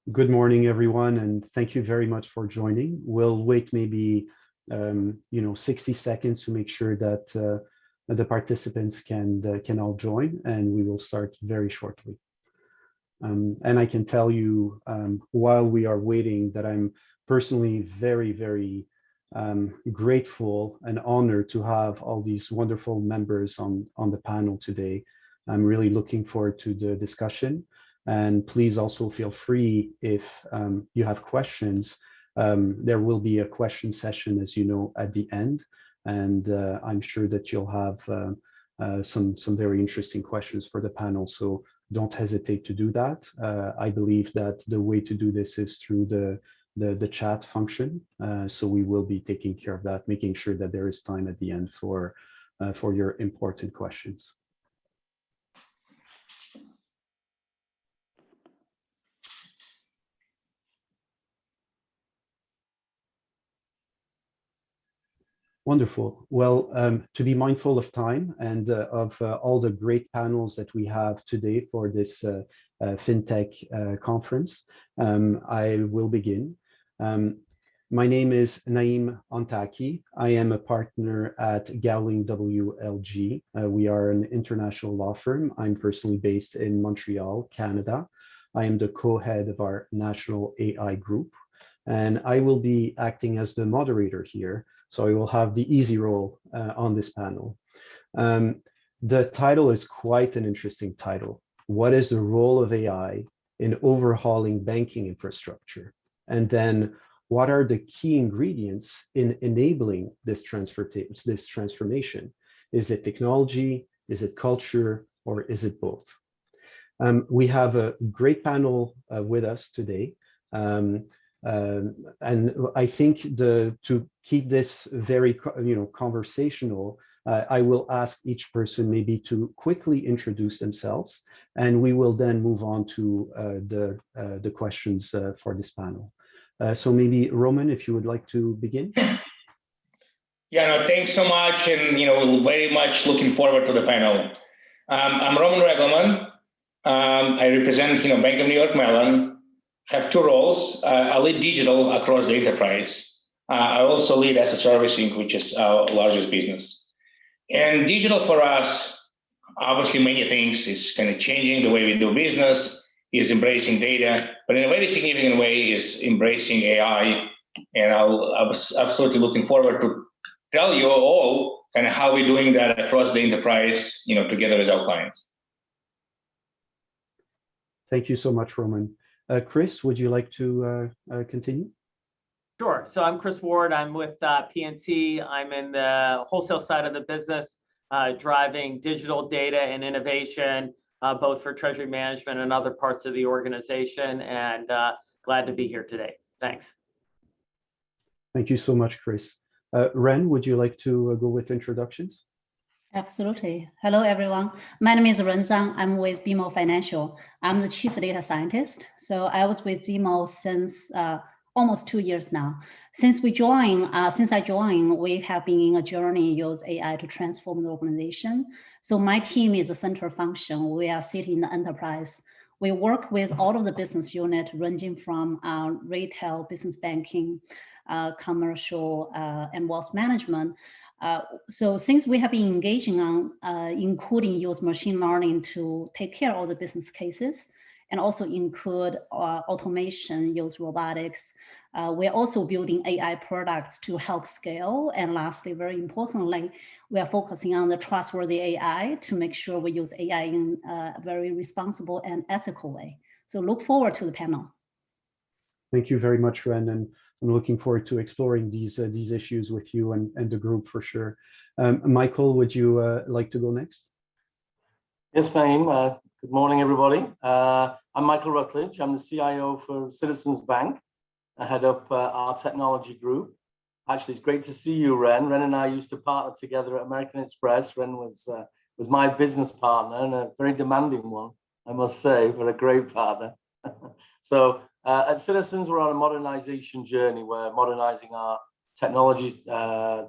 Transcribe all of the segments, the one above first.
Good morning, everyone, and thank you very much for joining. We'll wait maybe 60 seconds to make sure that the participants can all join, and we will start very shortly. And I can tell you while we are waiting that I'm personally very grateful and honored to have all these wonderful members on the panel today. I'm really looking forward to the discussion. And please also feel free if you have questions. There will be a question session, as you know, at the end. And I'm sure that you'll have some very interesting questions for the panel. So don't hesitate to do that. I believe that the way to do this is through the chat function. So we will be taking care of that, making sure that there is time at the end for your important questions. Wonderful. Well, to be mindful of time and of all the great panels that we have today for this FinTech conference, I will begin. My name is Naim Antaki. I am a partner at Gowling WLG. We are an international law firm. I'm personally based in Montreal, Canada. I am the co-head of our national AI group, and I will be acting as the moderator here. So I will have the easy role on this panel. The title is quite an interesting title. What is the role of AI in overhauling banking infrastructure? And then what are the key ingredients in enabling this transformation? Is it technology? Is it culture? Or is it both? We have a great panel with us today. And I think to keep this very conversational, I will ask each person maybe to quickly introduce themselves, and we will then move on to the questions for this panel. So maybe Roman, if you would like to begin. Yeah, no, thanks so much, and very much looking forward to the panel. I'm Roman Regelman. I represent Bank of New York Mellon. Have two roles. I lead digital across the enterprise. I also lead asset servicing, which is our largest business. And digital for us, obviously many things, is kind of changing the way we do business, is embracing data, but in a very significant way is embracing AI. And I was absolutely looking forward to tell you all kind of how we're doing that across the enterprise, together with our clients. Thank you so much, Roman. Chris, would you like to continue? Sure. So I'm Chris Ward. I'm with PNC. I'm in the wholesale side of the business, driving digital data and innovation, both for treasury management and other parts of the organization, and glad to be here today. Thanks. Thank you so much, Chris. Ren, would you like to go with introductions? Absolutely. Hello, everyone. My name is Zhang. I'm with BMO Financial. I'm the chief data scientist. So I was with BMO since almost 2 years now. Since I joined, we have been in a journey use AI to transform the organization. So my team is a central function. We are sitting in the enterprise. We work with all of the business unit ranging from retail, business banking, commercial, and wealth management. So since we have been engaging on including use machine learning to take care of the business cases, and also include automation, use robotics. We're also building AI products to help scale. And lastly, very importantly, we are focusing on the trustworthy AI to make sure we use AI in a very responsible and ethical way. So look forward to the panel. Thank you very much, Ren. And I'm looking forward to exploring these issues with you and the group for sure. Michael, would you like to go next? Yes, Naim. Good morning, everybody. I'm Michael Rutledge. I'm the CIO for Citizens Bank. I head up our technology group. Actually, it's great to see you, Ren. Ren and I used to partner together at American Express. Ren was my business partner, and a very demanding one, I must say, but a great partner. So at Citizens, we're on a modernization journey. We're modernizing our technology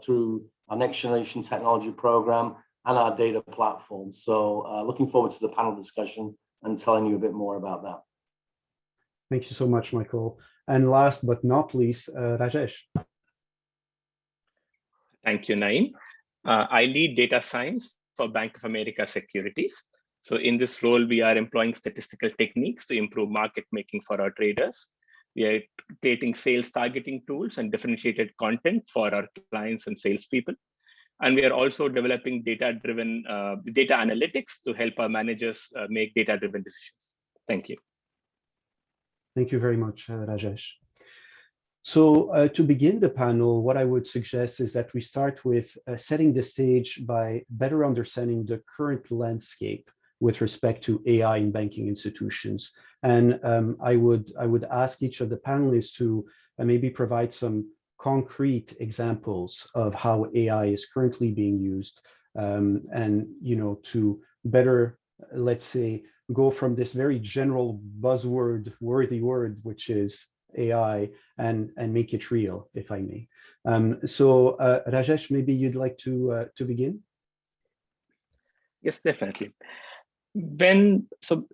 through our next generation technology program and our data platform. So looking forward to the panel discussion and telling you a bit more about that. Thank you so much, Michael. And last but not least, Rajesh. Thank you, Naim. I lead data science for Bank of America Securities. So in this role, we are employing statistical techniques to improve market making for our traders. We are creating sales targeting tools and differentiated content for our clients and salespeople. And we are also developing data-driven data analytics to help our managers make data-driven decisions. Thank you. Thank you very much, Rajesh. So to begin the panel, what I would suggest is that we start with setting the stage by better understanding the current landscape with respect to AI in banking institutions. And I would ask each of the panelists to maybe provide some concrete examples of how AI is currently being used, and to better, let's say, go from this very general buzzword-worthy word, which is AI, and make it real, if I may. So Rajesh, maybe you'd like to begin? Yes, definitely. So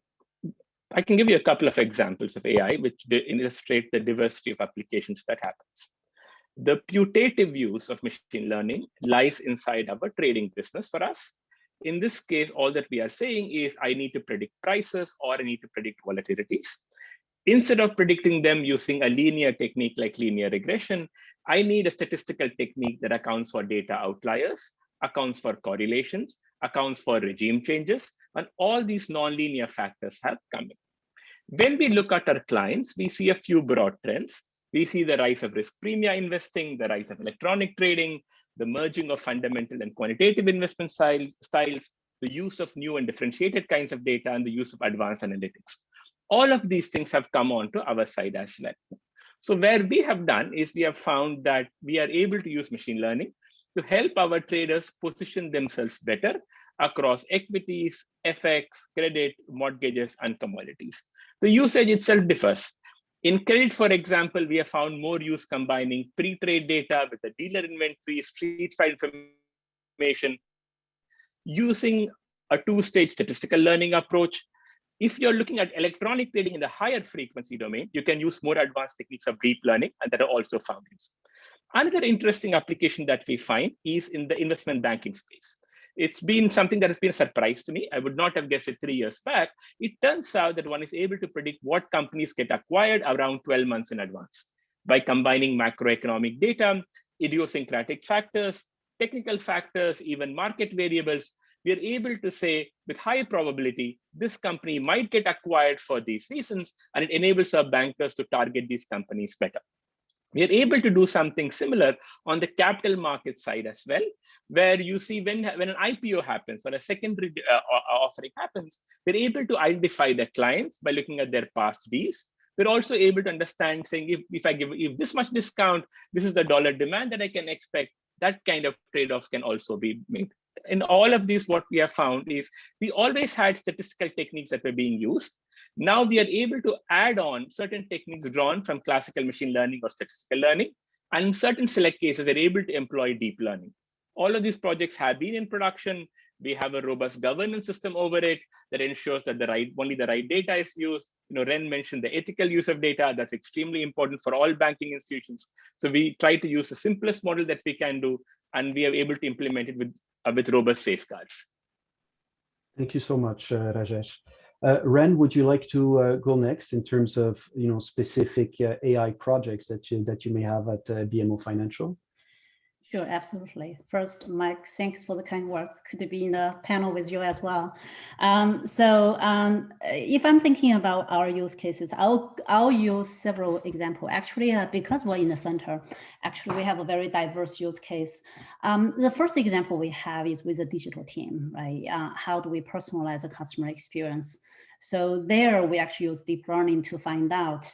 I can give you a couple of examples of AI which illustrate the diversity of applications that happens. The putative use of machine learning lies inside our trading business for us. In this case, all that we are saying is I need to predict prices or I need to predict volatilities. Instead of predicting them using a linear technique like linear regression, I need a statistical technique that accounts for data outliers, accounts for correlations, accounts for regime changes, and all these nonlinear factors have come in. When we look at our clients, we see a few broad trends. We see the rise of risk premia investing, the rise of electronic trading, the merging of fundamental and quantitative investment styles, the use of new and differentiated kinds of data, and the use of advanced analytics. All of these things have come onto our side as well. So where we have done is we have found that we are able to use machine learning to help our traders position themselves better across equities, FX, credit, mortgages, and commodities. The usage itself differs. In credit, for example, we have found more use combining pre-trade data with the dealer inventory, street fight information, using a two-stage statistical learning approach. If you're looking at electronic trading in the higher frequency domain, you can use more advanced techniques of deep learning, and that are also found used. Another interesting application that we find is in the investment banking space. It's been something that has been a surprise to me. I would not have guessed it 3 years back. It turns out that one is able to predict what companies get acquired around 12 months in advance by combining macroeconomic data, idiosyncratic factors, technical factors, even market variables. We are able to say with high probability, this company might get acquired for these reasons, and it enables our bankers to target these companies better. We are able to do something similar on the capital market side as well, where you see when an IPO happens or a secondary offering happens, we're able to identify the clients by looking at their past deals. We're also able to understand, saying if this much discount, this is the dollar demand that I can expect. That kind of trade-off can also be made. In all of these, what we have found is we always had statistical techniques that were being used. Now we are able to add on certain techniques drawn from classical machine learning or statistical learning. And in certain select cases, they're able to employ deep learning. All of these projects have been in production. We have a robust governance system over it that ensures that only the right data is used. Ren mentioned the ethical use of data. That's extremely important for all banking institutions. So we try to use the simplest model that we can do, and we are able to implement it with robust safeguards. Thank you so much, Rajesh. Ren, would you like to go next in terms of specific AI projects that you may have at BMO Financial? Sure, absolutely. First, Mike, thanks for the kind words. Good to be in the panel with you as well. If I'm thinking about our use cases, I'll use several examples. Actually, because we're in the center, actually we have a very diverse use case. The first example we have is with the digital team, right? How do we personalize a customer experience? So there we actually use deep learning to find out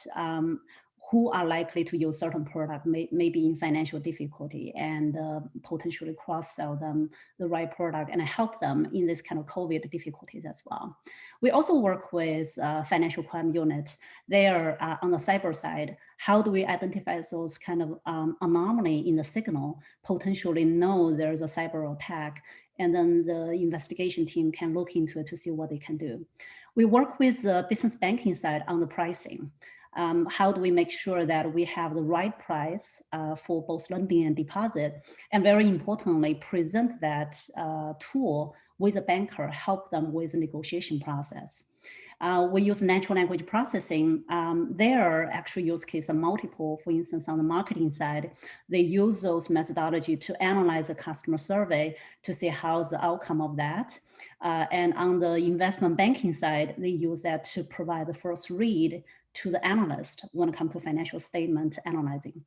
who are likely to use certain product, maybe in financial difficulty, and potentially cross-sell them the right product and help them in this kind of COVID difficulties as well. We also work with financial crime unit. They are on the cyber side. How do we identify those kind of anomaly in the signal, potentially know there's a cyber attack, and then the investigation team can look into it to see what they can do. We work with the business banking side on the pricing. How do we make sure that we have the right price for both lending and deposit? And very importantly, present that tool with a banker, help them with the negotiation process. We use natural language processing. There are actually use cases multiple. For instance, on the marketing side, they use those methodology to analyze the customer survey to see how's the outcome of that. And on the investment banking side, they use that to provide the first read to the analyst when it comes to financial statement analyzing.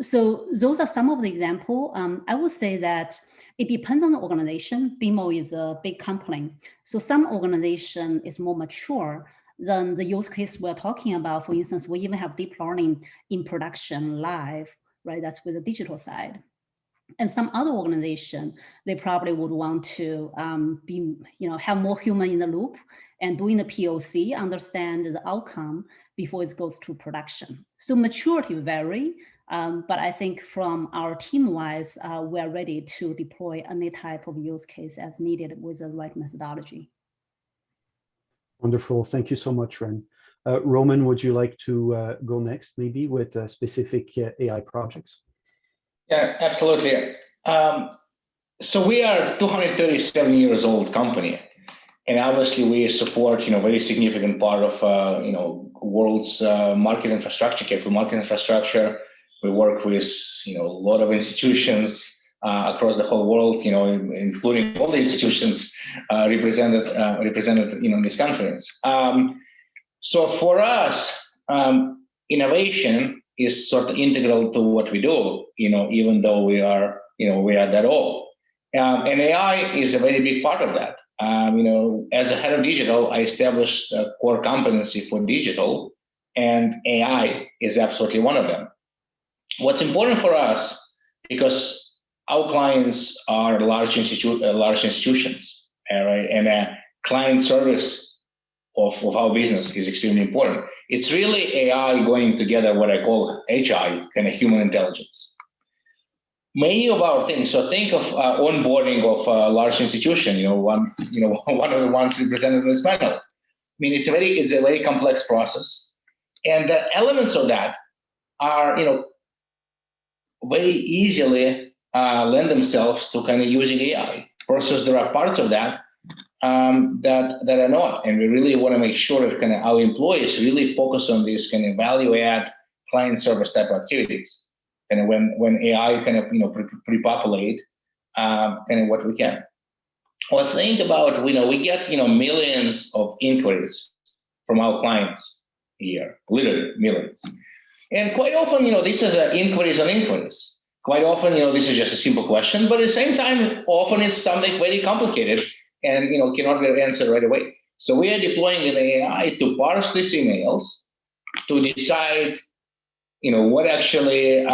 So those are some of the examples. I would say that it depends on the organization. BMO is a big company. So some organization is more mature than the use case we're talking about. For instance, we even have deep learning in production live, right? That's with the digital side. And some other organization, they probably would want to be, have more human in the loop and doing the POC, understand the outcome before it goes to production. So maturity vary, but I think from our team-wise, we're ready to deploy any type of use case as needed with the right methodology. Wonderful, thank you so much, Ren. Roman, would you like to go next, maybe with specific AI projects? Yeah, absolutely. So we are a 237 years old company, and obviously we support very significant part of world's market infrastructure, capital market infrastructure. We work with a lot of institutions across the whole world, including all the institutions represented in this conference. So for us, innovation is sort of integral to what we do, even though we are that old. And AI is a very big part of that. As a head of digital, I established a core competency for digital, and AI is absolutely one of them. What's important for us, because our clients are large institutions, right? And client service of our business is extremely important. It's really AI going together, what I call HI, kind of human intelligence. Many of our things, so think of onboarding of a large institution, one of the ones represented in this panel. I mean, it's a very complex process. And the elements of that are, very easily lend themselves to kind of using AI. Versus there are parts of that that are not, and we really want to make sure that kind of our employees really focus on these kind of value add client service type activities. And when AI kind of pre-populate kind of what we can. Or think about we get millions of inquiries from our clients a year, literally millions. And quite often this is inquiries on inquiries. Quite often this is just a simple question, but at the same time often it's something very complicated and cannot be answered right away. So we are deploying an AI to parse these emails to decide what actually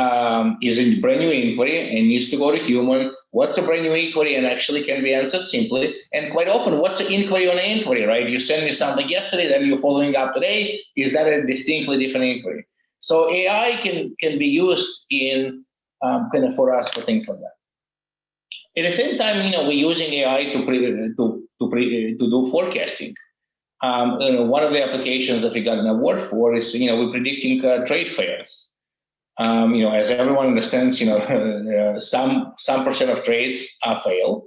is a brand new inquiry and needs to go to human, what's a brand new inquiry and actually can be answered simply, and quite often what's an inquiry on an inquiry, right? You sent me something yesterday, then you're following up today, is that a distinctly different inquiry? So AI can be used in kind of for us for things like that. At the same time, we're using AI to do forecasting. One of the applications that we got an award for is we're predicting trade fairs. As everyone understands, some percent of trades fail,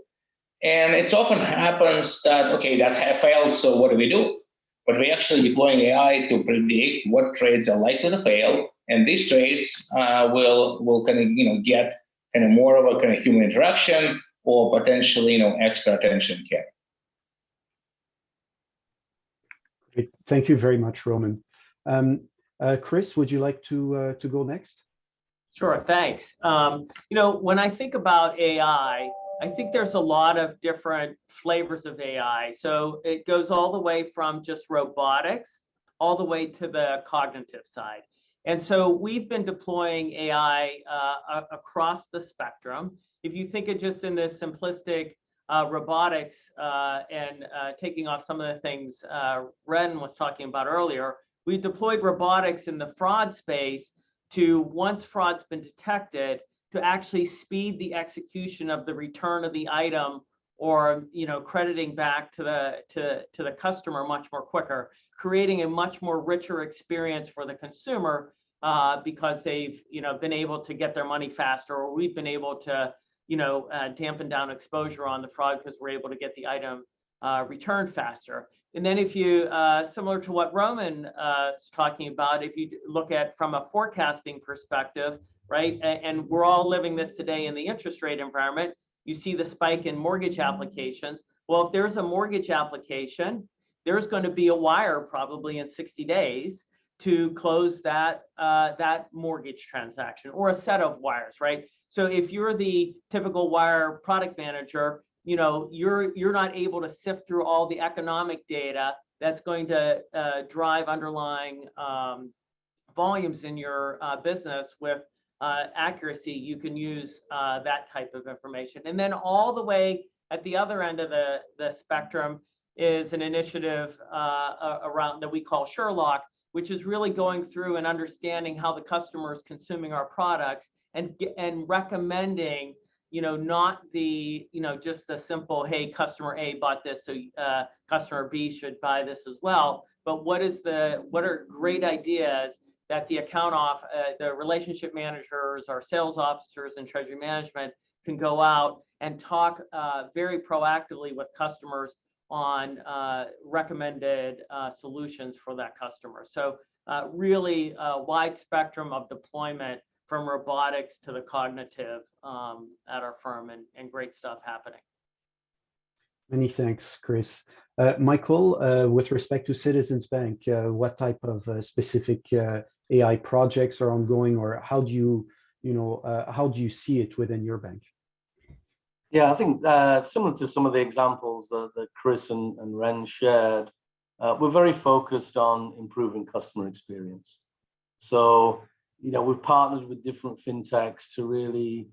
and it often happens that that have failed. So what do we do? But we're actually deploying AI to predict what trades are likely to fail, and these trades will kind of get kind of more of a kind of human interaction or potentially extra attention care. Great. Thank you very much, Roman. Chris, would you like to go next? Sure, thanks. When I think about AI, I think there's a lot of different flavors of AI. So it goes all the way from just robotics all the way to the cognitive side. And so we've been deploying AI across the spectrum. If you think of just in this simplistic robotics and taking off some of the things Ren was talking about earlier, we deployed robotics in the fraud space to, once fraud's been detected, to actually speed the execution of the return of the item or crediting back to the customer much more quicker, creating a much more richer experience for the consumer because they've been able to get their money faster, or we've been able to dampen down exposure on the fraud because we're able to get the item returned faster. And then if you, similar to what Roman is talking about, if you look at from a forecasting perspective, right, and we're all living this today in the interest rate environment, you see the spike in mortgage applications. Well, if there's a mortgage application, there's going to be a wire probably in 60 days to close that mortgage transaction, or a set of wires, right? So if you're the typical wire product manager, you're not able to sift through all the economic data that's going to drive underlying volumes in your business with accuracy. You can use that type of information. And then all the way at the other end of the spectrum is an initiative around that we call Sherlock, which is really going through and understanding how the customer is consuming our products and recommending, not the, just the simple, hey, customer A bought this, so customer B should buy this as well. But what are great ideas that the the relationship managers, our sales officers, and treasury management can go out and talk very proactively with customers on recommended solutions for that customer. So really a wide spectrum of deployment from robotics to the cognitive at our firm, and great stuff happening. Many thanks, Chris. Michael, with respect to Citizens Bank, what type of specific AI projects are ongoing, or how do you see it within your bank? Yeah, I think similar to some of the examples that Chris and Ren shared, we're very focused on improving customer experience. So, we've partnered with different fintechs to really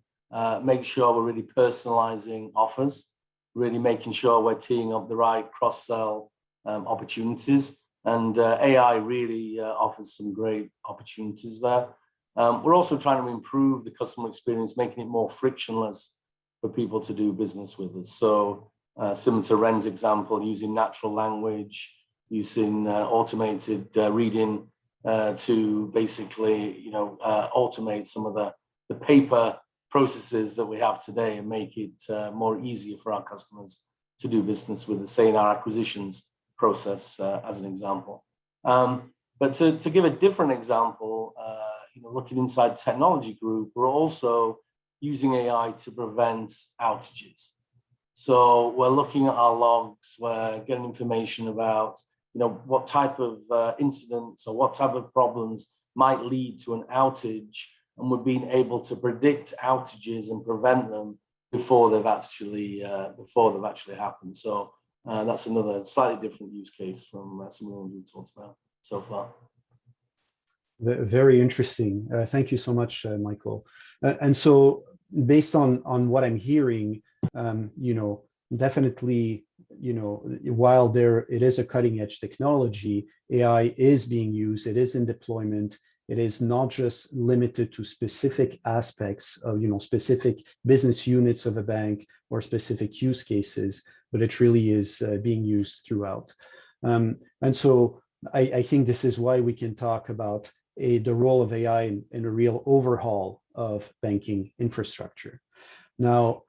make sure we're really personalizing offers, really making sure we're teeing up the right cross-sell opportunities. And AI really offers some great opportunities there. We're also trying to improve the customer experience, making it more frictionless for people to do business with us. So similar to Ren's example, using natural language, using automated reading to basically, automate some of the paper processes that we have today and make it more easier for our customers to do business with us, say in our acquisitions process as an example. But to give a different example, looking inside technology group, we're also using AI to prevent outages. So we're looking at our logs, we're getting information about, what type of incidents or what type of problems might lead to an outage, and we're being able to predict outages and prevent them before they've actually happened. So that's another slightly different use case from some of the ones we've talked about so far. Very interesting. Thank you so much, Michael. And so, based on what I'm hearing, definitely, while it is a cutting edge technology, AI is being used, it is in deployment. It is not just limited to specific aspects of, specific business units of a bank or specific use cases, but it really is being used throughout. And so I think this is why we can talk about the role of AI in a real overhaul of banking infrastructure. Now,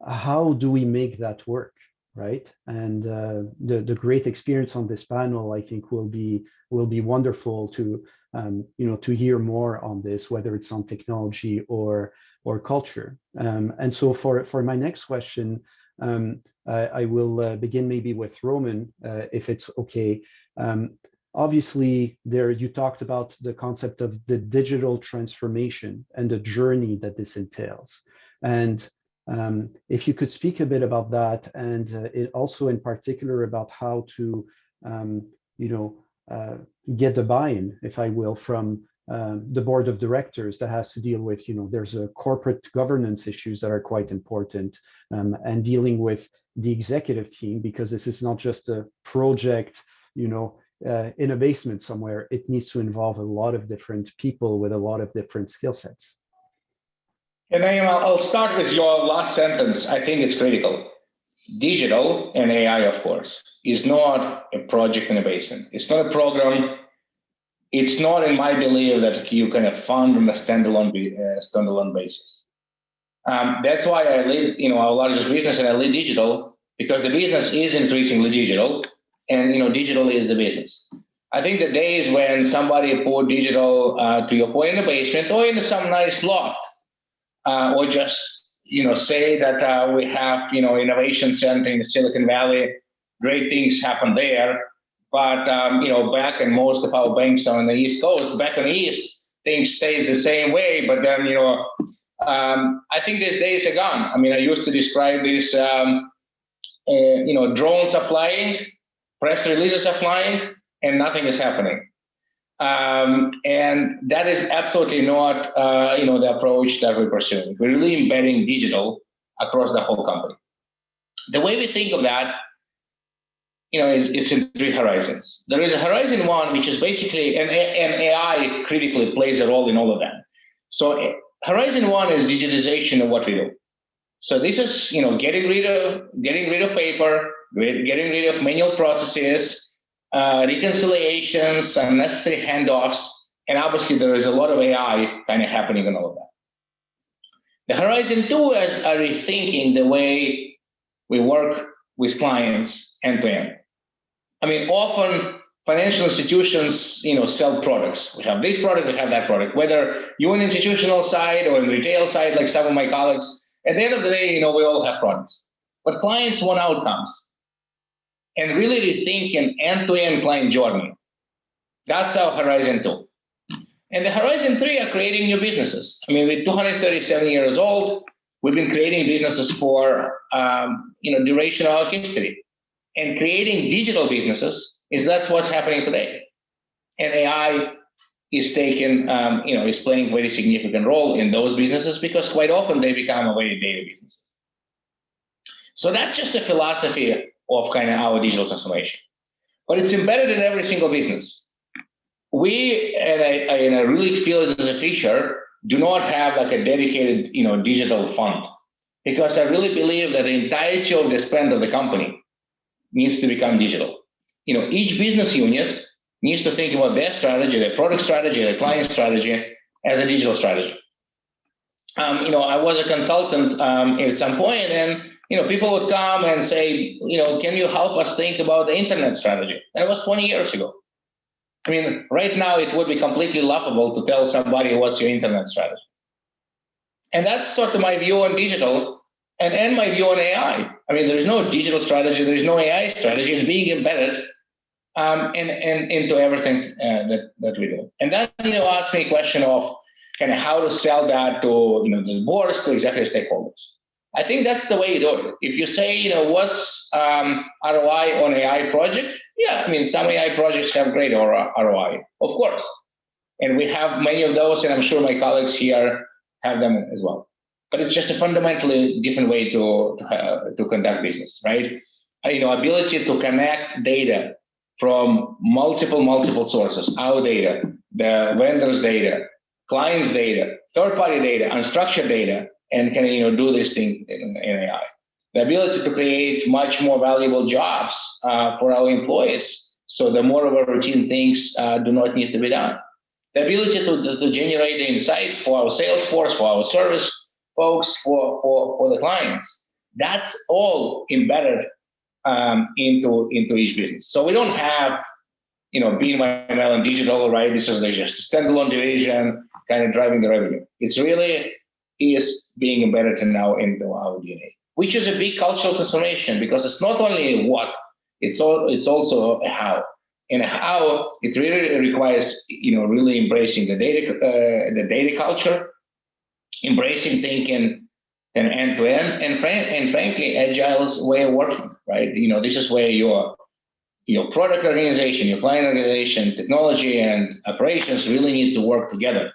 how do we make that work, right? And the great experience on this panel, I think, will be wonderful to to hear more on this, whether it's on technology or culture. And so for my next question, I will begin maybe with Roman, if it's okay. Obviously, you talked about the concept of the digital transformation and the journey that this entails. And if you could speak a bit about that, and it also in particular about how to, get the buy-in, if I will, from the board of directors that has to deal with, there's a corporate governance issues that are quite important, and dealing with the executive team, because this is not just a project, in a basement somewhere. It needs to involve a lot of different people with a lot of different skill sets. And Naim, I'll start with your last sentence. I think it's critical. digital and AI, of course, is not a project in a basement. It's not a program. It's not, in my belief, that you can fund on a standalone basis. That's why I lead, our largest business, and I lead digital, because the business is increasingly digital, and digital is the business. I think the days when somebody put digital, to your point, in the basement or in some nice loft, or just say that we have innovation center in Silicon Valley, great things happen there. But back in most of our banks on the East Coast, back on the East, things stay the same way. But then I think these days are gone. I mean, I used to describe this. Drones are flying, press releases are flying, and nothing is happening. And that is absolutely not, the approach that we're pursuing. We're really embedding digital across the whole company. The way we think of that, it's in 3 horizons. There is a horizon 1, which is basically, and AI critically plays a role in all of them. So horizon 1 is digitization of what we do. So this is, getting rid of paper, getting rid of manual processes, reconciliations, unnecessary handoffs, and obviously there is a lot of AI kind of happening in all of that. The horizon 2 is rethinking the way we work with clients end to end. I mean, often financial institutions, sell products. We have this product, we have that product. Whether you're on institutional side or on the retail side, like some of my colleagues, at the end of the day, we all have products. But clients want outcomes. And really rethink an end-to-end client journey. That's our horizon 2. And the horizon 3 are creating new businesses. I mean, we're 237 years old. We've been creating businesses for, duration of our history. And creating digital businesses that's what's happening today. And AI is taking, is playing a very significant role in those businesses, because quite often they become a very data business. So that's just a philosophy of kind of our digital transformation, but it's embedded in every single business. We, and I really feel it as a feature, do not have like a dedicated, digital fund, because I really believe that the entirety of the spend of the company needs to become digital. Each business unit needs to think about their strategy, their product strategy, their client strategy as a digital strategy. I was a consultant at some point, and people would come and say, can you help us think about the internet strategy? That was 20 years ago. I mean, right now it would be completely laughable to tell somebody what's your internet strategy. And that's sort of my view on digital and my view on AI. I mean, there is no digital strategy, there is no AI strategy. It's being embedded into everything that we do. And then, ask me a question of kind of how to sell that to, the boards, to executive stakeholders. I think that's the way you do it. If you say, what's ROI on AI project? Yeah, I mean, some AI projects have great ROI, of course. And we have many of those, and I'm sure my colleagues here have them as well. But it's just a fundamentally different way to conduct business, right? Ability to connect data from multiple sources, our data, the vendor's data, client's data, third-party data, unstructured data, and can do this thing in AI. The ability to create much more valuable jobs for our employees, so the more of our routine things do not need to be done. The ability to generate insights for our sales force, for our service folks, for the clients. That's all embedded into each business. So we don't have, being my Mellon digital, right? This is just a standalone division kind of driving the revenue. It's really is being embedded now into our DNA, which is a big cultural transformation, because it's not only what, it's also a how. And how it really requires, really embracing the data culture, embracing thinking and end-to-end, and frankly, agile's way of working, right? This is where your product organization, your client organization, technology, and operations really need to work together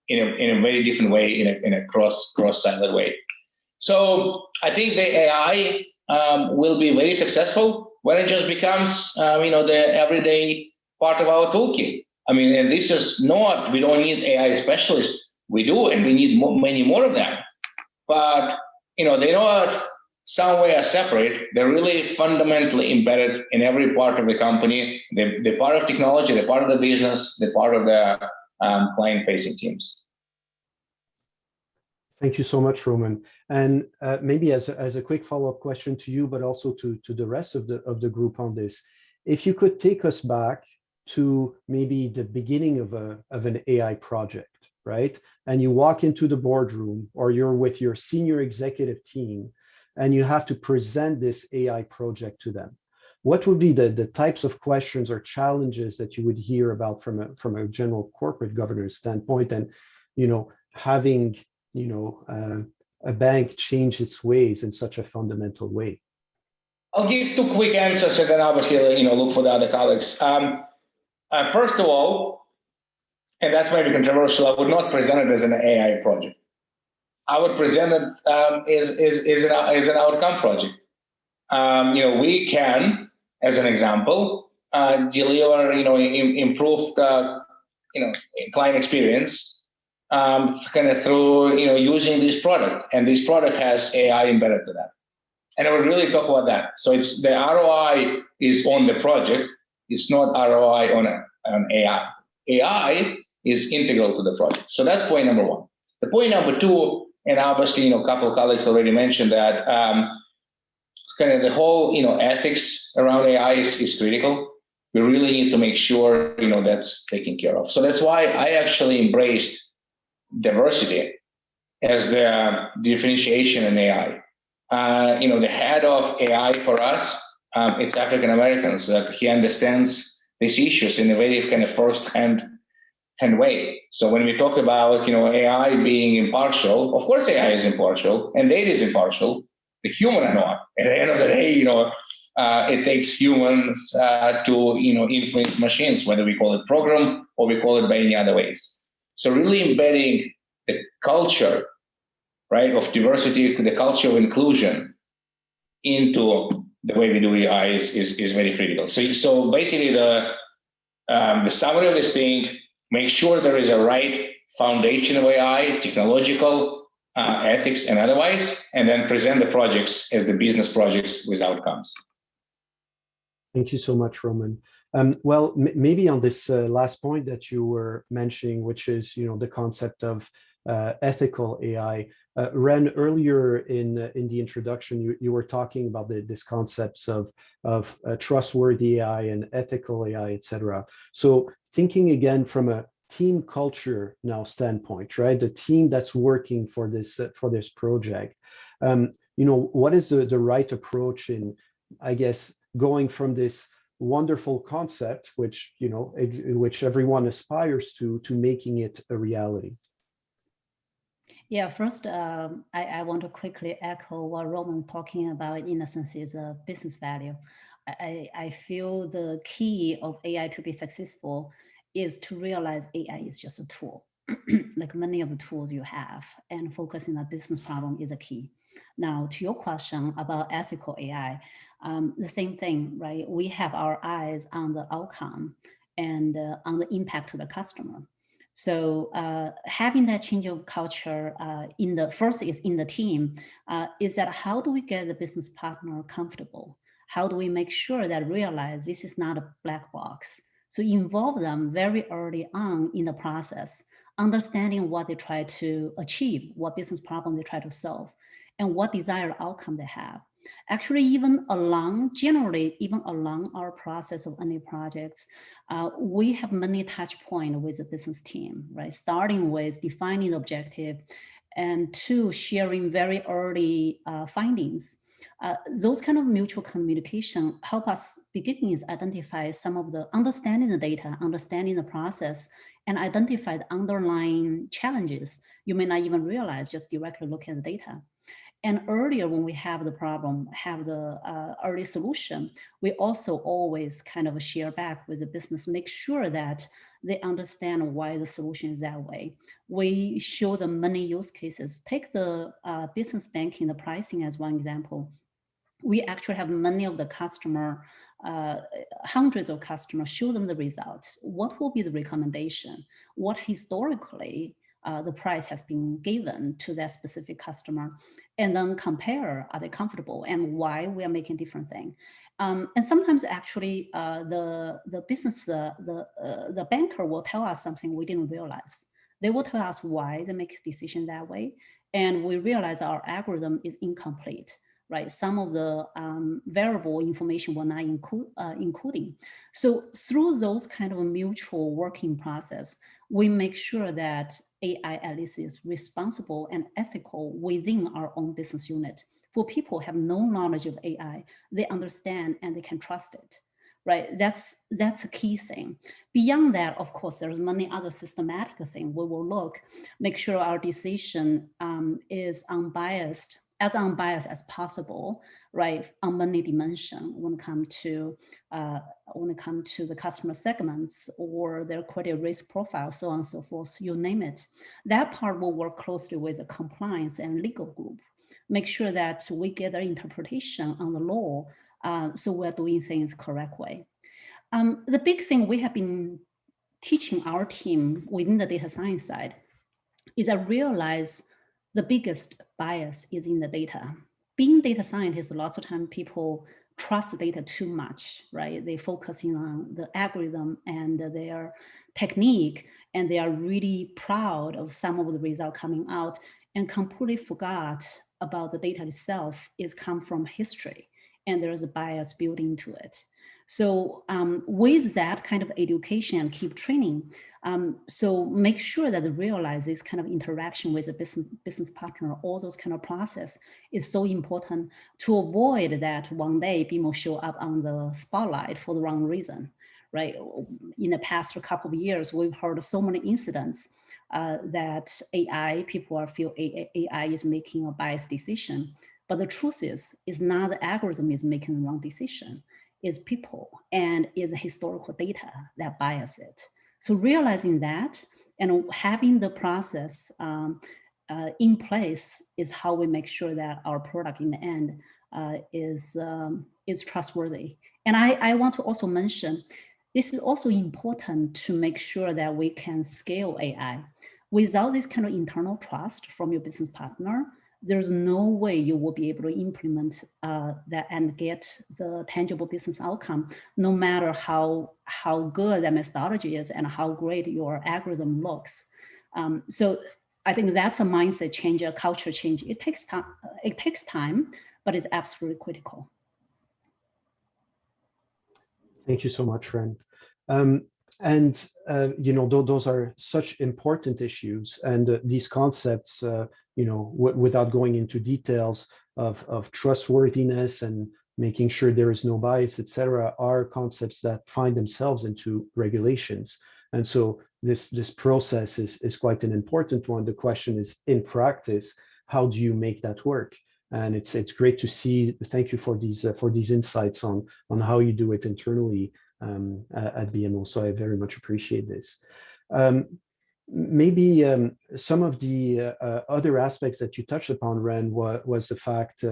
in a very different way, in a cross-siloed way. So I think the AI will be very successful when it just becomes, the everyday part of our toolkit. I mean, and this is not, we don't need AI specialists. We do, and we need many more of them. But, they're not some way are separate, they're really fundamentally embedded in every part of the company. They're part of technology, they're part of the business, they're part of the client-facing teams. Thank you so much, Roman. And maybe as a quick follow-up question to you, but also to the rest of the group on this, if you could take us back to maybe the beginning of an AI project, right? And you walk into the boardroom, or you're with your senior executive team, and you have to present this AI project to them. What would be the types of questions or challenges that you would hear about from a general corporate governance standpoint, and having a bank change its ways in such a fundamental way? I'll give two quick answers, and then obviously look for the other colleagues. First of all, and that's maybe controversial, I would not present it as an AI project. I would present it as an outcome project. We can, as an example, deliver improved client experience kind of through using this product, and this product has AI embedded to that. And I would really talk about that. So it's the ROI is on the project. It's not ROI on AI. AI is integral to the project. So that's point number one. The point number two, and obviously a couple of colleagues already mentioned that kind of the whole ethics around AI is critical. We really need to make sure that's taken care of. So that's why I actually embraced diversity as the differentiation in AI. The head of AI for us, it's African Americans, that he understands these issues in a very kind of first-hand way. So when we talk about AI being impartial, of course AI is impartial and data is impartial. The human are not. At the end of the day, it takes humans to influence machines, whether we call it program or we call it by any other ways. So really embedding the culture, right, of diversity, the culture of inclusion into the way we do AI is very critical. So basically the summary of this thing, make sure there is a right foundation of AI, technological, ethics, and otherwise, and then present the projects as the business projects with outcomes. Thank you so much, Roman. Well, maybe on this last point that you were mentioning, which is the concept of ethical AI. Ren, earlier in the introduction, you were talking about this concepts of trustworthy AI and ethical AI, etc. So thinking again from a team culture now standpoint, right? The team that's working for this project, what is the right approach in, I guess, going from this wonderful concept, which which everyone aspires to making it a reality? Yeah, first, I want to quickly echo what Roman's talking about. In a sense, is a business value. I feel the key of AI to be successful is to realize AI is just a tool, like many of the tools you have, and focusing on the business problem is a key. Now, to your question about ethical AI, the same thing, right? We have our eyes on the outcome and on the impact to the customer. So having that change of culture in the team is that how do we get the business partner comfortable? How do we make sure that realize this is not a black box? So involve them very early on in the process, understanding what they try to achieve, what business problem they try to solve, and what desired outcome they have. Actually, generally, even along our process of any projects, we have many touch points with the business team, right? Starting with defining the objective and to sharing very early findings. Those kind of mutual communication help us beginning is identify some of the understanding the data, understanding the process, and identify the underlying challenges you may not even realize just directly looking at the data. And earlier when we have the problem, have the early solution, we also always kind of share back with the business, make sure that they understand why the solution is that way. We show them many use cases. Take the business banking, the pricing as one example. We actually have many of the customer, hundreds of customers, show them the result. What will be the recommendation? What historically the price has been given to that specific customer, and then compare, are they comfortable and why we are making different thing. And sometimes actually the business, the banker will tell us something we didn't realize. They will tell us why they make a decision that way. And we realize our algorithm is incomplete, right? Some of the variable information we're not including. So through those kind of mutual working process, we make sure that AI at least is responsible and ethical within our own business unit. For people who have no knowledge of AI, they understand and they can trust it, right? That's a key thing. Beyond that, of course, there's many other systematic things we will make sure our decision is unbiased as possible, right? On many dimensions when it comes to the customer segments or their credit risk profile, so on and so forth, you name it. That part will work closely with the compliance and legal group. Make sure that we get an interpretation on the law, so we're doing things correct way. The big thing we have been teaching our team within the data science side is I realize the biggest bias is in the data. Being data scientists, lots of time people trust data too much, right? They're focusing on the algorithm and their technique, and they are really proud of some of the results coming out and completely forgot about the data itself is come from history, and there's a bias built into it. So with that kind of education and keep training, so make sure that they realize this kind of interaction with a business partner, all those kind of process is so important to avoid that one day BMO show up on the spotlight for the wrong reason, right? In the past couple of years, we've heard so many incidents that people feel AI is making a biased decision. But the truth is not the algorithm is making the wrong decision, it's people and is historical data that bias it. So realizing that and having the process in place is how we make sure that our product in the end is trustworthy. And I want to also mention, this is also important to make sure that we can scale AI. Without this kind of internal trust from your business partner, there's no way you will be able to implement that and get the tangible business outcome, no matter how good that methodology is and how great your algorithm looks. So I think that's a mindset change, a culture change. It takes time, but it's absolutely critical. Thank you so much, Ren. Those are such important issues, and these concepts, without going into details of trustworthiness and making sure there is no bias, etc., are concepts that find themselves into regulations. And so this process is quite an important one. The question is, in practice, how do you make that work? And it's great to see. Thank you for these insights on how you do it internally at BMO. So I very much appreciate this. Maybe some of the other aspects that you touched upon, Ren, was the fact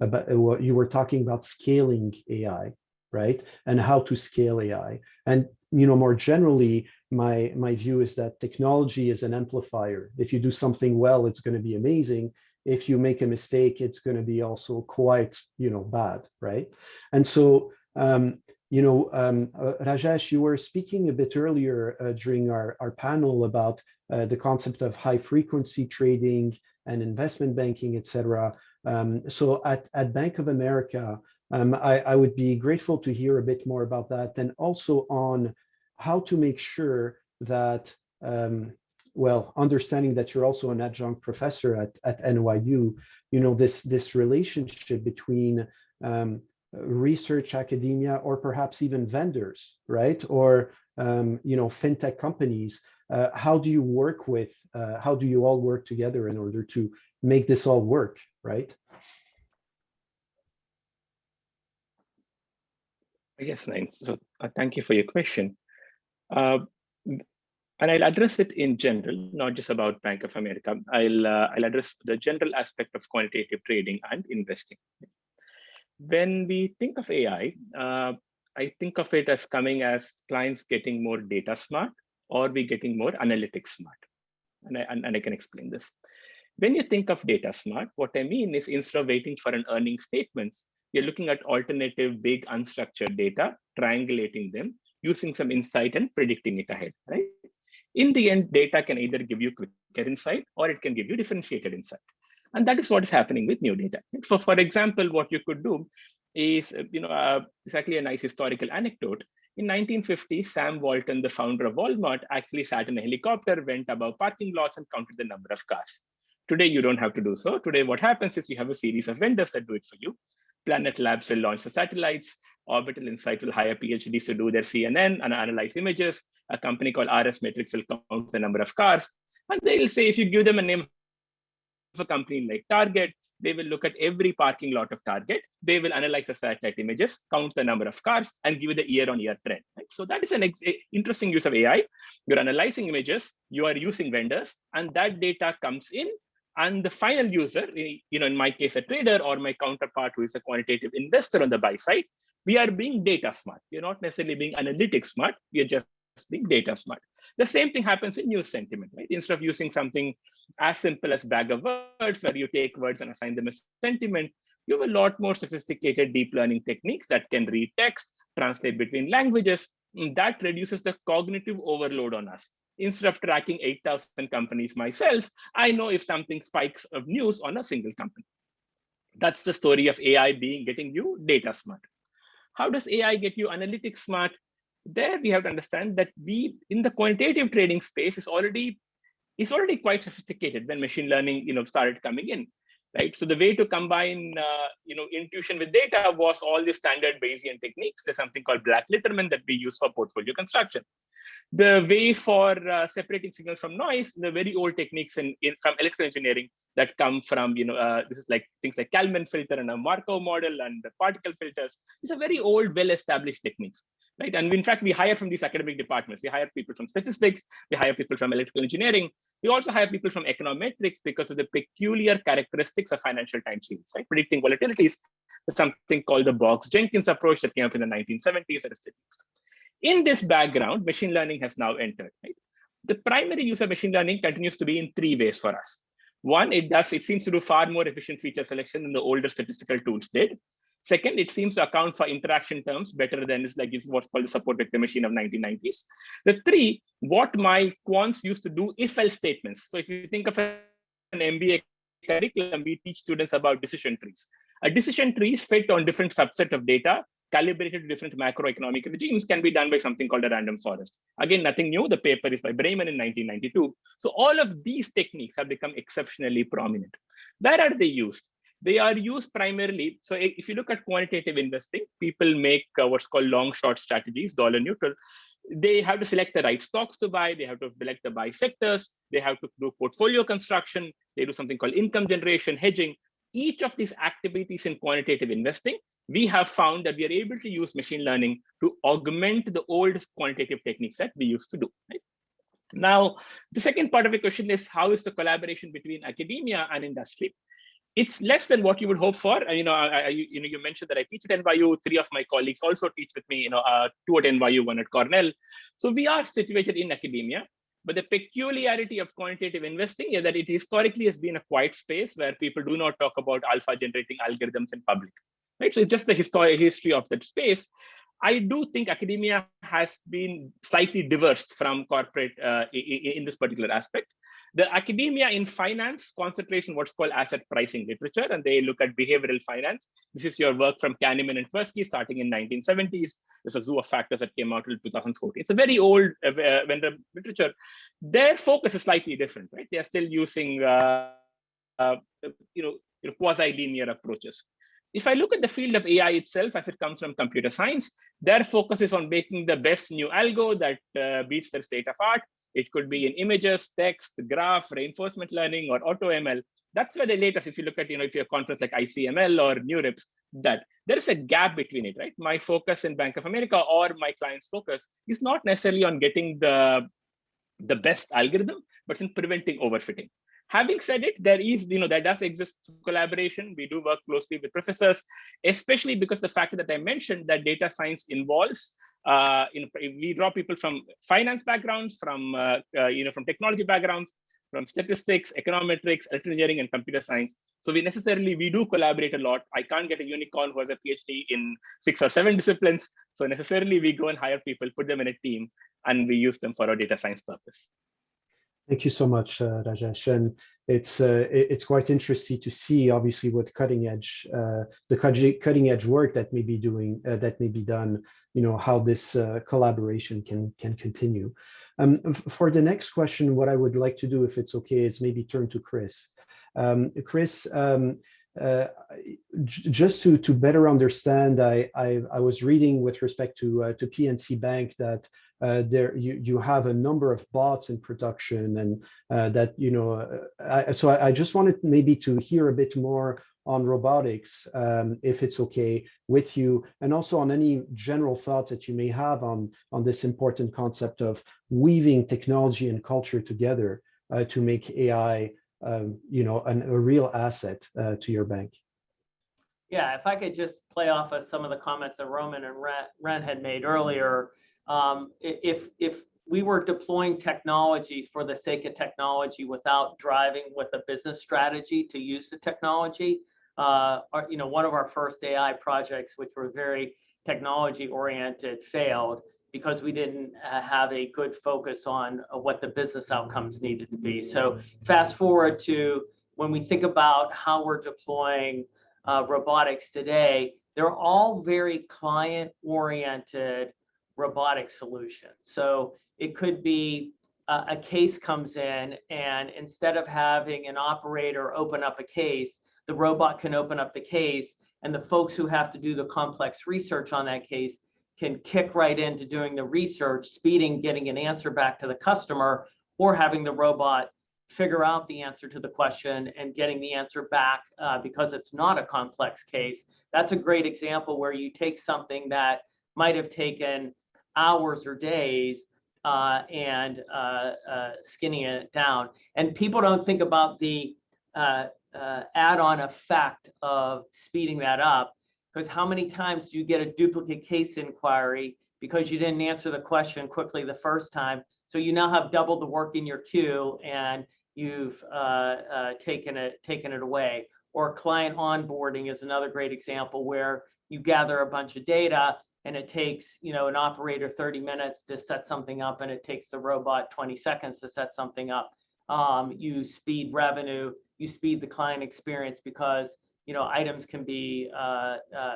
about what you were talking about scaling AI, right? And how to scale AI. And more generally, my view is that technology is an amplifier. If you do something well, it's going to be amazing. If you make a mistake, it's going to be also quite, bad, right? And so, Rajesh, you were speaking a bit earlier during our panel about the concept of high frequency trading and investment banking, etc. So at Bank of America, I would be grateful to hear a bit more about that, and also on how to make sure that, understanding that you're also an adjunct professor at NYU, this relationship between research academia, or perhaps even vendors, right? Or fintech companies. How do you how do you all work together in order to make this all work, right? Yes, Naim. So thank you for your question. And I'll address it in general, not just about Bank of America. I'll address the general aspect of quantitative trading and investing. When we think of AI, I think of it as coming as clients getting more data smart, or we getting more analytics smart. and I can explain this. When you think of data smart, what I mean is instead of waiting for an earning statements, you're looking at alternative big unstructured data, triangulating them, using some insight and predicting it ahead, right? In the end, data can either give you quicker insight or it can give you differentiated insight. And that is what is happening with new data. For example, what you could do is, exactly a nice historical anecdote. In 1950, Sam Walton, the founder of Walmart, actually sat in a helicopter, went above parking lots and counted the number of cars. Today, you don't have to do so. Today, what happens is you have a series of vendors that do it for you. Planet Labs will launch the satellites. Orbital Insight will hire PhDs to do their CNN and analyze images. A company called RS Metrics will count the number of cars. And they will say, if you give them a name of a company like Target, they will look at every parking lot of Target. They will analyze the satellite images, count the number of cars, and give you the year-on-year trend. Right? So that is an interesting use of AI. You're analyzing images, you are using vendors, and that data comes in. And the final user, in my case, a trader or my counterpart who is a quantitative investor on the buy side, we are being data smart. You're not necessarily being analytics smart. We are just being data smart. The same thing happens in news sentiment, right? Instead of using something as simple as bag of words, where you take words and assign them a sentiment, you have a lot more sophisticated deep learning techniques that can read text, translate between languages. And that reduces the cognitive overload on us. Instead of tracking 8,000 companies myself, I know if something spikes of news on a single company. That's the story of AI getting you data smart. How does AI get you analytics smart? There we have to understand that we, in the quantitative trading space, is already quite sophisticated when machine learning started coming in. Right, so the way to combine intuition with data was all the standard Bayesian techniques. There's something called black litterman that we use for portfolio construction. The way for separating signal from noise, the very old techniques from electrical engineering that come from this is like things like Kalman filter and a Markov model and the particle filters. These are very old, well-established techniques, right? And in fact, we hire from these academic departments. We hire people from statistics. We hire people from electrical engineering. We also hire people from econometrics because of the peculiar characteristics of financial time series, right? Predicting volatilities. There's something called the Box-Jenkins approach that came up in the 1970s that is still used. In this background, machine learning has now entered. Right? The primary use of machine learning continues to be in three ways for us. One, it seems to do far more efficient feature selection than the older statistical tools did. Second, it seems to account for interaction terms better than is what's called the support vector machine of 1990s. The three, what my quants used to do if-else statements. So if you think of an MBA curriculum, we teach students about decision trees. A decision tree is fit on different subset of data, calibrated to different macroeconomic regimes, can be done by something called a random forest. Again, nothing new. The paper is by Bremen in 1992. So all of these techniques have become exceptionally prominent. Where are they used? They are used primarily. So if you look at quantitative investing, people make what's called long short strategies, dollar neutral. They have to select the right stocks to buy. They have to select the buy sectors. They have to do portfolio construction. They do something called income generation, hedging. Each of these activities in quantitative investing, we have found that we are able to use machine learning to augment the old quantitative techniques that we used to do. Right? Now, the second part of the question is, how is the collaboration between academia and industry? It's less than what you would hope for. You mentioned that I teach at NYU. Three of my colleagues also teach with me. Two at NYU, one at Cornell. So we are situated in academia. But the peculiarity of quantitative investing is that it historically has been a quiet space where people do not talk about alpha generating algorithms in public. Right? So it's just the history of that space. I do think academia has been slightly diversed from corporate in this particular aspect. The academia in finance concentrates on what's called asset pricing literature, and they look at behavioral finance. This is your work from Kahneman and Tversky starting in 1970s. There's a zoo of factors that came out in 2014. It's a very old vendor literature. Their focus is slightly different, right? They are still using quasi-linear approaches. If I look at the field of AI itself, as it comes from computer science, their focus is on making the best new algo that beats their state of art. It could be in images, text, graph, reinforcement learning, or AutoML. That's where the latest, if you look at, if you're a conference like ICML or NeurIPS, that there is a gap between it, right? My focus in Bank of America or my client's focus is not necessarily on getting the best algorithm, but in preventing overfitting. Having said it, there does exist collaboration. We do work closely with professors, especially because the fact that I mentioned that data science involves, we draw people from finance backgrounds, from technology backgrounds, from statistics, econometrics, electrical engineering, and computer science. So we do collaborate a lot. I can't get a unicorn who has a PhD in 6 or 7 disciplines. So necessarily we go and hire people, put them in a team, and we use them for our data science purpose. Thank you so much, Rajesh. And it's quite interesting to see, obviously, what cutting edge work that may be done. How this collaboration can continue. For the next question, what I would like to do, if it's okay, is maybe turn to Chris. Chris, just to better understand, I was reading with respect to PNC Bank that you have a number of bots in production, and so I just wanted maybe to hear a bit more on robotics, if it's okay with you, and also on any general thoughts that you may have on this important concept of weaving technology and culture together to make AI a real asset to your bank. Yeah, if I could just play off of some of the comments that Roman and Ren had made earlier. If we were deploying technology for the sake of technology without driving with a business strategy to use the technology, one of our first AI projects, which were very technology oriented, failed because we didn't have a good focus on what the business outcomes needed to be. So fast forward to when we think about how we're deploying robotics today, they're all very client oriented robotic solutions. So it could be a case comes in, and instead of having an operator open up a case, the robot can open up the case, and the folks who have to do the complex research on that case can kick right into doing the research, speeding, getting an answer back to the customer, or having the robot figure out the answer to the question and getting the answer back because it's not a complex case. That's a great example where you take something that might have taken hours or days and skinning it down. And people don't think about the add-on effect of speeding that up, because how many times do you get a duplicate case inquiry because you didn't answer the question quickly the first time? So you now have double the work in your queue, and you've taken it away. Or client onboarding is another great example where you gather a bunch of data, and it takes an operator 30 minutes to set something up, and it takes the robot 20 seconds to set something up. You speed revenue, you speed the client experience because items can be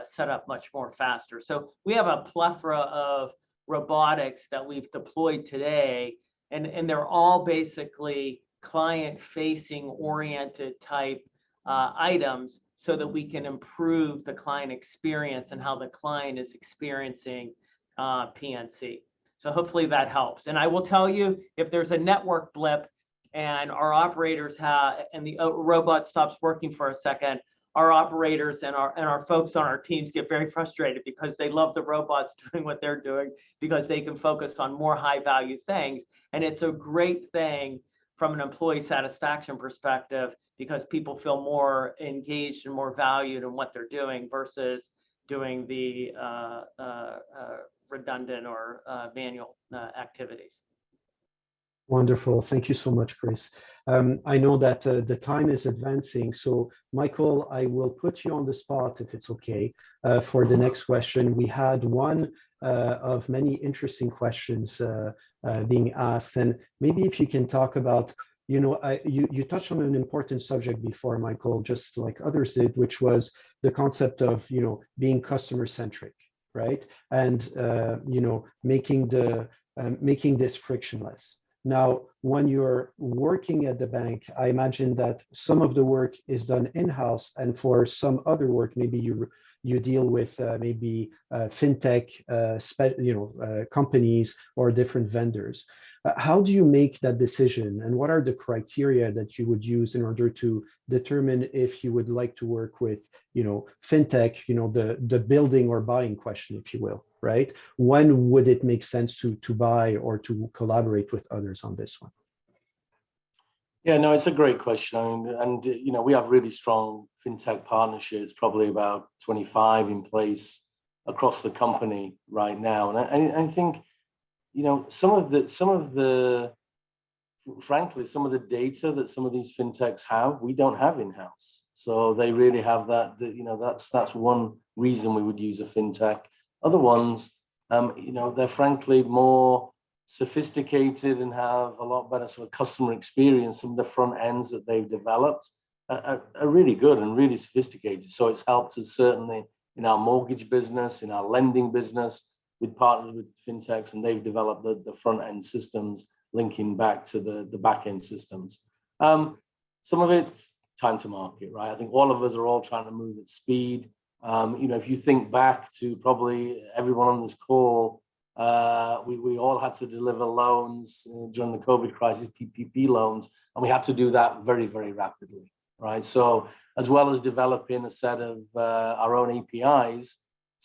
set up much more faster. So we have a plethora of robotics that we've deployed today, and they're all basically client-facing oriented type items, so that we can improve the client experience and how the client is experiencing PNC. So hopefully that helps. And I will tell you, if there's a network blip and our operators and the robot stops working for a second, our operators and our folks on our teams get very frustrated because they love the robots doing what they're doing, because they can focus on more high value things. And it's a great thing from an employee satisfaction perspective, because people feel more engaged and more valued in what they're doing versus doing the redundant or manual activities. Wonderful. Thank you so much, Chris. I know that the time is advancing, so Michael, I will put you on the spot, if it's okay, for the next question. We had one of many interesting questions being asked, and maybe if you can talk about, you touched on an important subject before, Michael, just like others did, which was the concept of being customer centric, right? And making this frictionless. Now, when you're working at the bank, I imagine that some of the work is done in-house, and for some other work, maybe you deal with fintech companies or different vendors. How do you make that decision, and what are the criteria that you would use in order to determine if you would like to work with fintech, the building or buying question, if you will, right? When would it make sense to buy or to collaborate with others on this one? Yeah, no, it's a great question. And we have really strong fintech partnerships, probably about 25 in place across the company right now. And I think some of the frankly, some of the data that some of these fintechs have, we don't have in-house. So they really have that, you know, that's one reason we would use a fintech. Other ones, you know, they're frankly more sophisticated and have a lot better sort of customer experience. Some of the front ends that they've developed are really good and really sophisticated. So it's helped us certainly in our mortgage business, in our lending business. We've partnered with fintechs and they've developed the front end systems linking back to the back end systems. Some of it's time to market, right? I think all of us are all trying to move at speed. You know, if you think back to probably everyone on this call, we all had to deliver loans during the COVID crisis, PPP loans, and we had to do that very, very rapidly, right? So as well as developing a set of our own APIs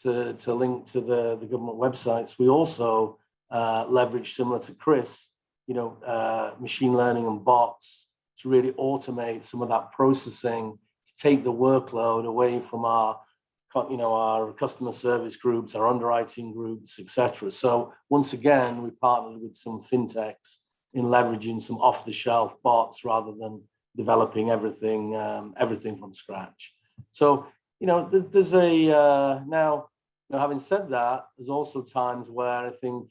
to link to the government websites, we also leverage, similar to Chris, you know, machine learning and bots to really automate some of that processing, to take the workload away from our, you know, our customer service groups, our underwriting groups, etc. So once again, we partnered with some fintechs in leveraging some off-the-shelf bots rather than developing everything from scratch. So, you know, there's a now, you know, having said that, there's also times where I think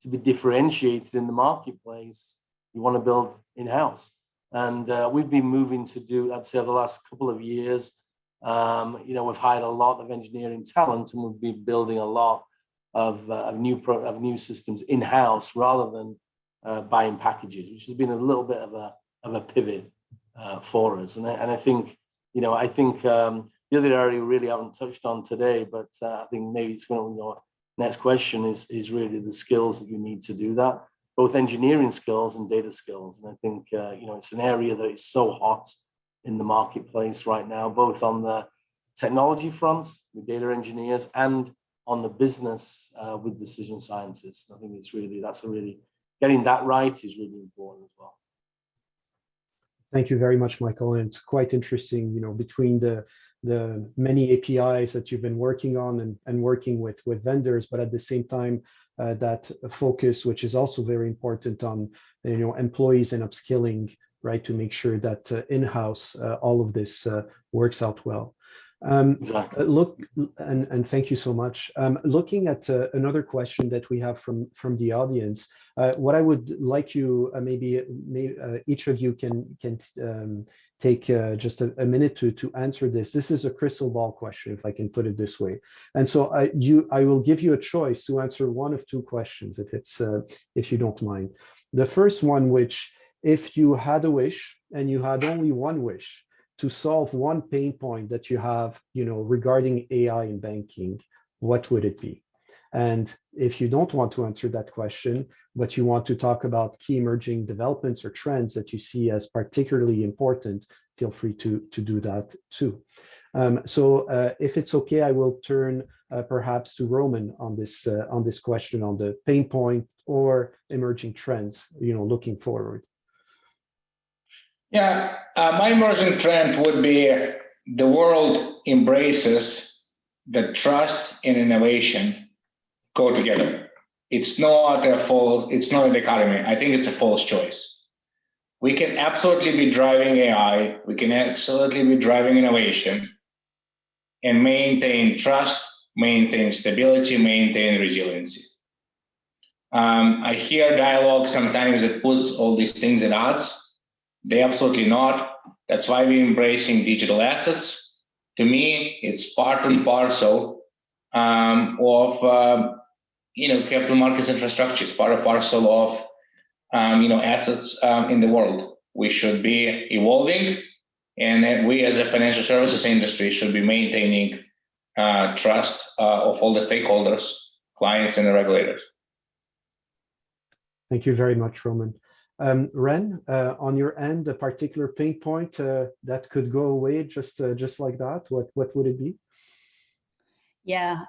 to be differentiated in the marketplace, you want to build in-house. And we've been moving to do, I'd say, the last couple of years. You know, we've hired a lot of engineering talent, and we've been building a lot of new systems in-house rather than buying packages, which has been a little bit of a pivot for us. And I think, you know, the other area we really haven't touched on today, but I think maybe it's going to, you know, next question is really the skills that you need to do that, both engineering skills and data skills. And I think, you know, it's an area that is so hot in the marketplace right now, both on the technology front with data engineers and on the business with decision scientists. I think it's really, getting that right is really important as well. Thank you very much, Michael. And it's quite interesting, you know, between the many APIs that you've been working on and working with vendors, but at the same time, that focus, which is also very important on, you know, employees and upskilling, right, to make sure that in-house all of this works out well. Exactly. Look, and thank you so much. Looking at another question that we have from the audience, what I would like you, maybe each of you can take just a minute to answer this. This is a crystal ball question, if I can put it this way. And so I will give you a choice to answer one of two questions, if you don't mind. The first one, which, if you had a wish and you had only one wish to solve one pain point that you have, you know, regarding AI in banking, what would it be? And if you don't want to answer that question, but you want to talk about key emerging developments or trends that you see as particularly important, feel free to do that too. So if it's okay, I will turn perhaps to Roman on this question on the pain point or emerging trends, you know, looking forward. Yeah, my emerging trend would be the world embraces that trust and innovation go together. It's not a dichotomy. I think it's a false choice. We can absolutely be driving AI, we can absolutely be driving innovation and maintain trust, maintain stability, maintain resiliency. I hear dialogue sometimes that puts all these things at odds. They absolutely not. That's why we're embracing digital assets. To me, it's part and parcel of you know, capital markets infrastructure. It's part and parcel of you know, assets in the world. We should be evolving, and we as a financial services industry should be maintaining trust of all the stakeholders, clients, and the regulators. Thank you very much, Roman. Ren, on your end, a particular pain point that could go away just like that, what would it be? Yeah,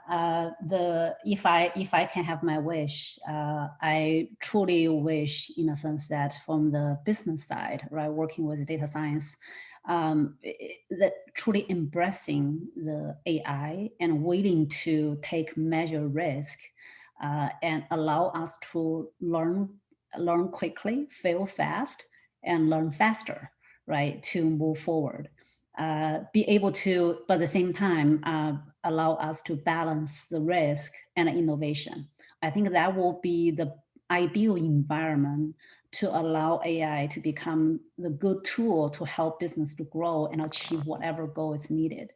if I can have my wish, I truly wish, in a sense, that from the business side, right, working with data science, that truly embracing the AI and willing to take measured risk and allow us to learn learn quickly, fail fast, and learn faster, right, to move forward. Be able to, but at the same time, allow us to balance the risk and innovation. I think that will be the ideal environment to allow AI to become the good tool to help business to grow and achieve whatever goal is needed.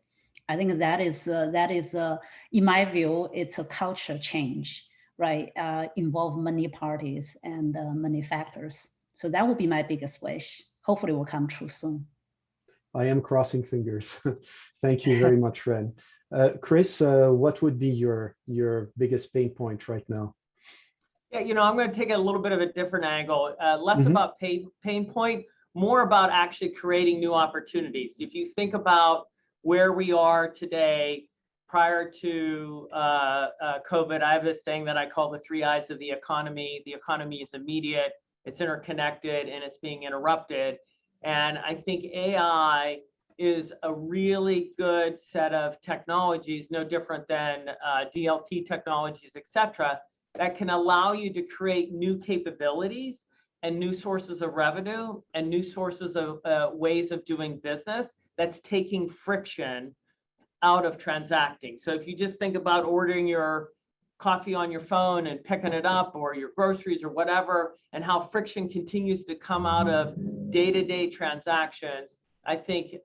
I think that is in my view, it's a culture change, right? Involve many parties and many factors. So that would be my biggest wish. Hopefully it will come true soon. I am crossing fingers. Thank you very much, Ren. Chris, what would be your biggest pain point right now? Yeah, I'm going to take a little bit of a different angle, less about pain point, more about actually creating new opportunities. If you think about where we are today, prior to COVID, I have this thing that I call the 3 I's of the economy. The economy is immediate, it's interconnected, and it's being interrupted. And I think AI is a really good set of technologies, no different than DLT technologies, et cetera, that can allow you to create new capabilities and new sources of revenue and new sources of ways of doing business that's taking friction out of transacting. So if you just think about ordering your coffee on your phone and picking it up, or your groceries or whatever, and how friction continues to come out of day-to-day transactions, I think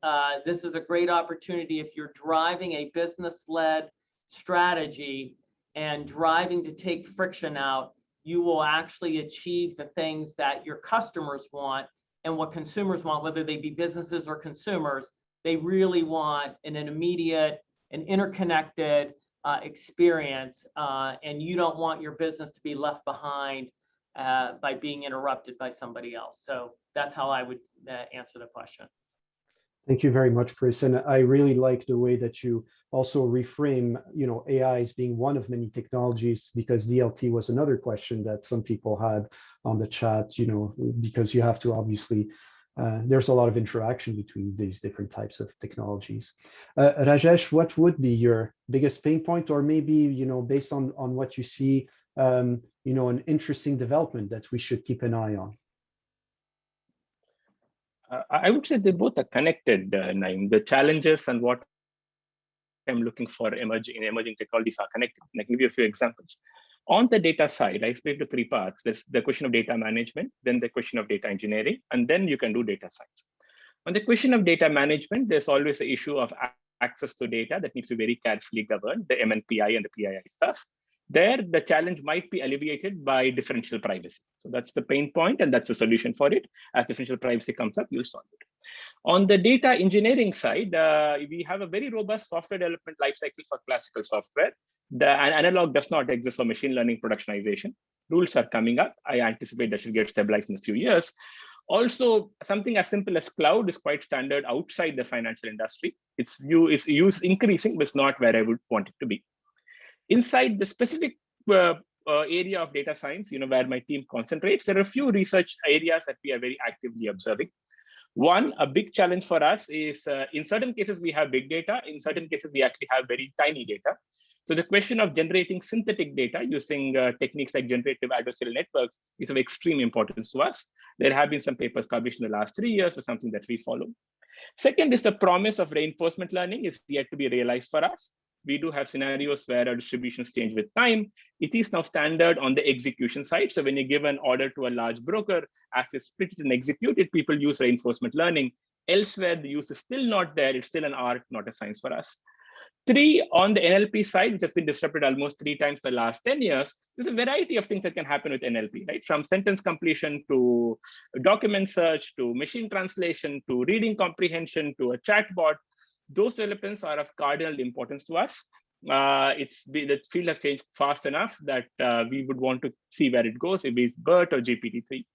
this is a great opportunity if you're driving a business-led strategy and driving to take friction out. You will actually achieve the things that your customers want and what consumers want, whether they be businesses or consumers. They really want an immediate and interconnected experience, and you don't want your business to be left behind by being interrupted by somebody else. So that's how I would answer the question. Thank you very much, Chris. And I really like the way that you also reframe, AI as being one of many technologies, because DLT was another question that some people had on the chat, because you have to obviously, there's a lot of interaction between these different types of technologies. Rajesh, what would be your biggest pain point, or maybe, based on what you see, an interesting development that we should keep an eye on? I would say they both are connected, Naim. The challenges and what I'm looking for emerging technologies are connected. And I can give you a few examples. On the data side, I split into 3 parts. There's the question of data management, then the question of data engineering, and then you can do data science. On the question of data management, there's always the issue of access to data that needs to be very carefully governed, the MNPI and the PII stuff. There, the challenge might be alleviated by differential privacy. So that's the pain point, and that's the solution for it. As differential privacy comes up, you'll solve it. On the data engineering side, we have a very robust software development lifecycle for classical software. The analog does not exist for machine learning productionization. Rules are coming up. I anticipate that should get stabilized in a few years. Also, something as simple as cloud is quite standard outside the financial industry. Its use increasing, but it's not where I would want it to be. Inside the specific area of data science, where my team concentrates, there are a few research areas that we are very actively observing. One, a big challenge for us is in certain cases, we have big data. In certain cases, we actually have very tiny data. So the question of generating synthetic data using techniques like generative adversarial networks is of extreme importance to us. There have been some papers published in the last 3 years for something that we follow. Second is the promise of reinforcement learning is yet to be realized for us. We do have scenarios where our distributions change with time. It is now standard on the execution side. So when you give an order to a large broker, as they split it and execute it, people use reinforcement learning. Elsewhere, the use is still not there. It's still an art, not a science for us. 3, on the NLP side, which has been disrupted almost 3 times the last 10 years, there's a variety of things that can happen with NLP, right? From sentence completion to document search, to machine translation, to reading comprehension, to a chatbot. Those developments are of cardinal importance to us. The field has changed fast enough that we would want to see where it goes, if it's BERT or GPT-3.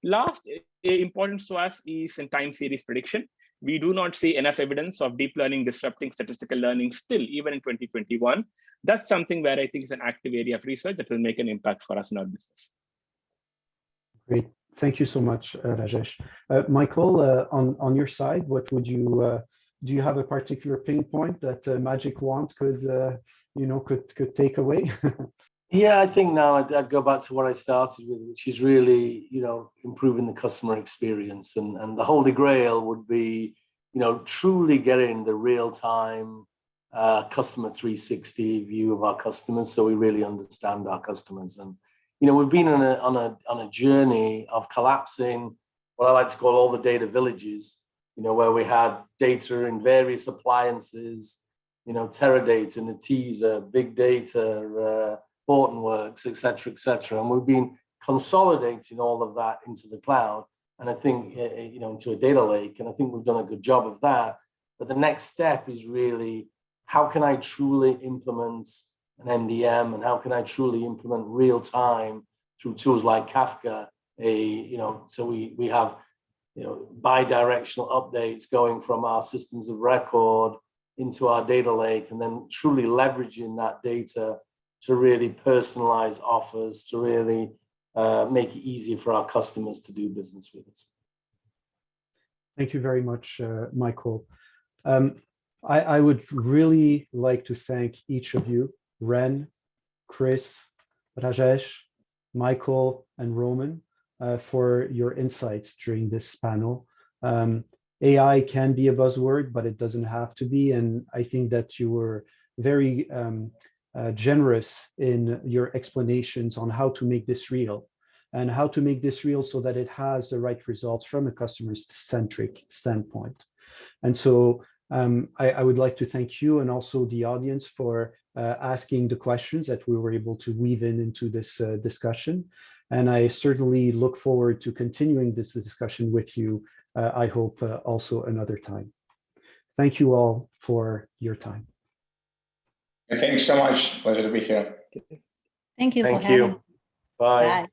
Last importance to us is in time series prediction. We do not see enough evidence of deep learning disrupting statistical learning still, even in 2021. That's something where I think is an active area of research that will make an impact for us in our business. Great. Thank you so much, Rajesh. Michael, on your side, what would you do? You have a particular pain point that Magic Wand could take away? Yeah, I think now I'd go back to what I started with, which is really, improving the customer experience. And the holy grail would be, truly getting the real-time customer 360 view of our customers, so we really understand our customers. And, we've been on a journey of collapsing what I like to call all the data villages, where we had data in various appliances, Teradata, Netezza, big data, Hortonworks, et cetera, and we've been consolidating all of that into the cloud, and I think into a data lake, and I think we've done a good job of that. But the next step is really, how can I truly implement an MDM, and how can I truly implement real time through tools like Kafka? So we have bi-directional updates going from our systems of record into our data lake, and then truly leveraging that data to really personalize offers, to really make it easier for our customers to do business with us. Thank you very much, Michael. I would really like to thank each of you, Ren, Chris, Rajesh, Michael, and Roman, for your insights during this panel. AI can be a buzzword, but it doesn't have to be. And I think that you were very generous in your explanations on how to make this real, and how to make this real so that it has the right results from a customer-centric standpoint. And so I would like to thank you and also the audience for asking the questions that we were able to weave into this discussion. And I certainly look forward to continuing this discussion with you, I hope also another time. Thank you all for your time. Thanks so much. Pleasure to be here. Thank you. Thank you. Bye. Bye.